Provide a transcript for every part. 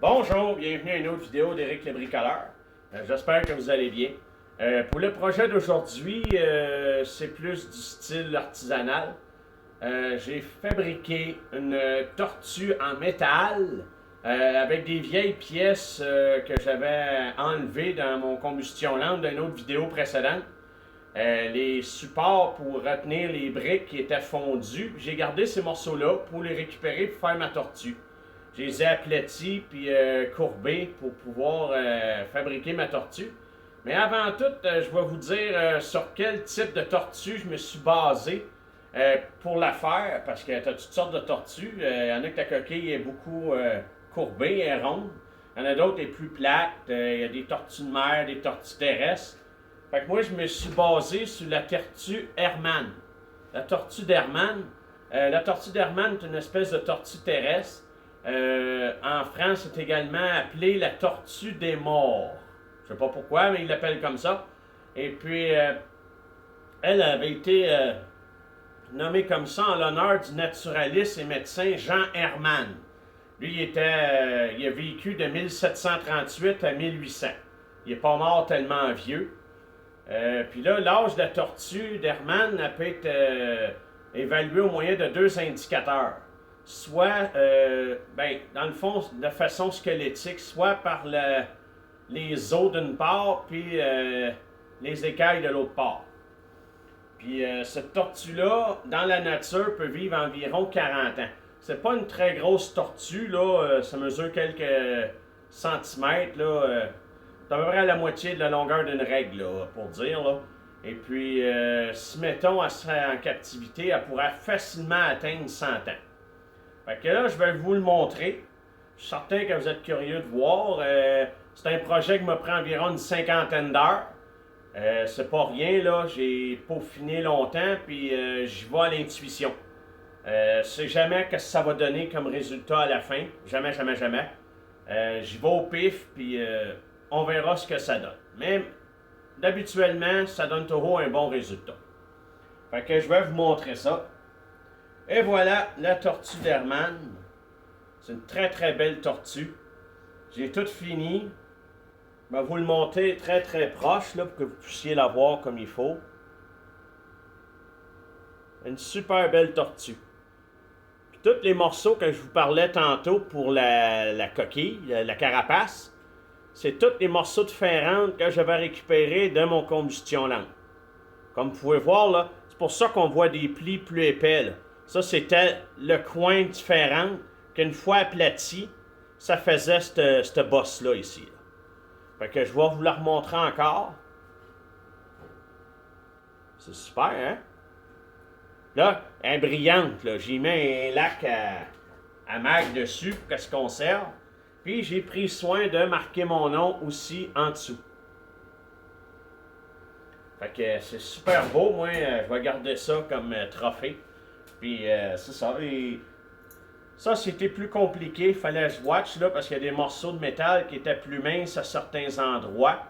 Bonjour, bienvenue à une autre vidéo d'Éric le bricoleur. J'espère que vous allez bien. Pour le projet d'aujourd'hui, c'est plus du style artisanal. J'ai fabriqué une tortue en métal avec des vieilles pièces que j'avais enlevées dans mon combustion lente d'une autre vidéo précédente. Les supports pour retenir les briques qui étaient fondues. J'ai gardé ces morceaux-là pour les récupérer pour faire ma tortue. Je les ai aplatis puis courbés pour pouvoir fabriquer ma tortue. Mais avant tout, je vais vous dire sur quel type de tortue je me suis basé pour la faire, parce que tu as toutes sortes de tortues. Il y en a que la coquille est beaucoup courbée, elle est ronde. Il y en a d'autres qui sont plus plates. Il y a des tortues de mer, des tortues terrestres. Fait que moi, je me suis basé sur la tortue Hermann. La tortue d'Hermann est une espèce de tortue terrestre. En France, c'est également appelé la tortue des morts. Je ne sais pas pourquoi, mais ils l'appellent comme ça. Et puis, elle avait été nommée comme ça en l'honneur du naturaliste et médecin Jean Hermann. Lui, il a vécu de 1738 à 1800. Il n'est pas mort tellement vieux. Puis là, l'âge de la tortue d'Hermann peut être évalué au moyen de deux indicateurs. Soit, dans le fond, de façon squelettique, soit par les os d'une part, puis les écailles de l'autre part. Puis cette tortue-là, dans la nature, peut vivre environ 40 ans. C'est pas une très grosse tortue, là, ça mesure quelques centimètres, là. C'est à peu près à la moitié de la longueur d'une règle, là, pour dire, là. Et puis, si mettons, elle serait en captivité, elle pourrait facilement atteindre 100 ans. Fait que là, je vais vous le montrer. Je suis certain que vous êtes curieux de voir. C'est un projet qui m'a pris environ une cinquantaine d'heures. C'est pas rien, là. J'ai peaufiné longtemps, puis j'y vais à l'intuition. C'est jamais que ça va donner comme résultat à la fin. Jamais, jamais, jamais. J'y vais au pif, puis on verra ce que ça donne. Mais d'habituellement, ça donne toujours un bon résultat. Fait que je vais vous montrer ça. Et voilà la tortue d'Hermann. C'est une très très belle tortue. J'ai tout fini. Je vais vous le montrer très très proche là, pour que vous puissiez la voir comme il faut. Une super belle tortue. Puis tous les morceaux que je vous parlais tantôt pour la coquille, la carapace, c'est tous les morceaux de ferrante que j'avais récupérés de mon combustion lente. Comme vous pouvez voir, là, c'est pour ça qu'on voit des plis plus épais. Là. Ça, c'était le coin de ferrante qu'une fois aplati, ça faisait cette bosse-là ici. Là. Fait que je vais vous la remontrer encore. C'est super, hein? Là, elle est brillante. Là. J'ai mis un lac à mag dessus pour qu'elle se conserve. Puis j'ai pris soin de marquer mon nom aussi en dessous. Fait que c'est super beau. Moi, je vais garder ça comme trophée. Puis c'est ça. Et ça, c'était plus compliqué. Il fallait que je watch là, parce qu'il y a des morceaux de métal qui étaient plus minces à certains endroits.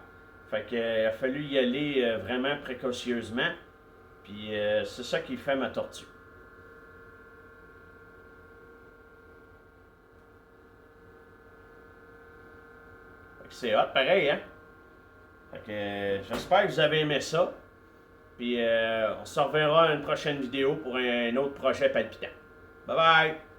Fait que, il a fallu y aller vraiment précautionneusement. Puis c'est ça qui fait ma tortue. Fait que c'est hot, pareil, hein? Fait que j'espère que vous avez aimé ça. Puis on se reverra à une prochaine vidéo pour un autre projet palpitant. Bye bye!